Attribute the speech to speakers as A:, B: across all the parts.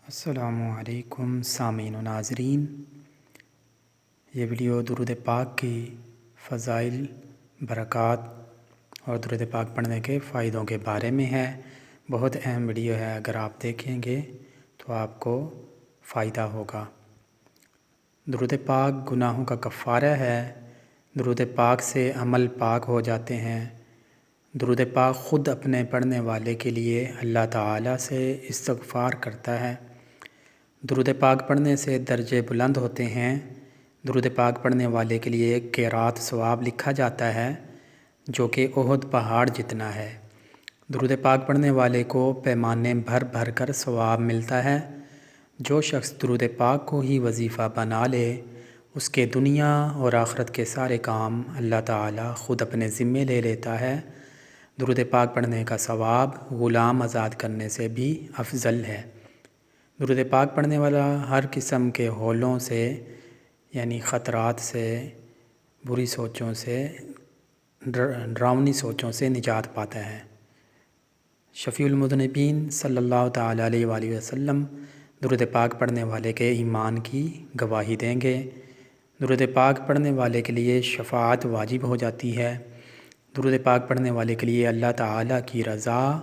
A: السلام علیکم سامعین و ناظرین، یہ ویڈیو درود پاک کی فضائل، برکات اور درود پاک پڑھنے کے فائدوں کے بارے میں ہے۔ بہت اہم ویڈیو ہے، اگر آپ دیکھیں گے تو آپ کو فائدہ ہوگا۔ درود پاک گناہوں کا کفارہ ہے۔ درود پاک سے عمل پاک ہو جاتے ہیں۔ درود پاک خود اپنے پڑھنے والے کے لیے اللہ تعالیٰ سے استغفار کرتا ہے۔ درود پاک پڑھنے سے درجے بلند ہوتے ہیں۔ درود پاک پڑھنے والے کے لیے ایک قرات ثواب لکھا جاتا ہے جو کہ احد پہاڑ جتنا ہے۔ درود پاک پڑھنے والے کو پیمانے بھر بھر کر ثواب ملتا ہے۔ جو شخص درود پاک کو ہی وظیفہ بنا لے، اس کے دنیا اور آخرت کے سارے کام اللہ تعالیٰ خود اپنے ذمے لے لیتا ہے۔ درود پاک پڑھنے کا ثواب غلام آزاد کرنے سے بھی افضل ہے۔ درود پاک پڑھنے والا ہر قسم کے ہولوں سے یعنی خطرات سے، بری سوچوں سے، ڈراؤنی سوچوں سے نجات پاتا ہے۔ شفیع المذنبین صلی اللہ تعالیٰ علیہ وآلہ وسلم درود پاک پڑھنے والے کے ایمان کی گواہی دیں گے۔ درود پاک پڑھنے والے کے لیے شفاعت واجب ہو جاتی ہے۔ درود پاک پڑھنے والے کے لیے اللہ تعالیٰ کی رضا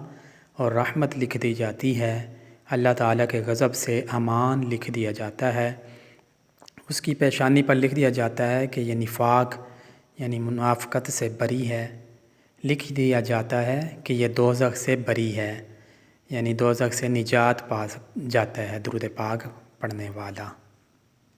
A: اور رحمت لکھ دی جاتی ہے۔ اللہ تعالیٰ کے غضب سے امان لکھ دیا جاتا ہے۔ اس کی پیشانی پر لکھ دیا جاتا ہے کہ یہ نفاق یعنی منافقت سے بری ہے۔ لکھ دیا جاتا ہے کہ یہ دوزخ سے بری ہے، یعنی دوزخ سے نجات پا جاتا ہے درود پاک پڑھنے والا۔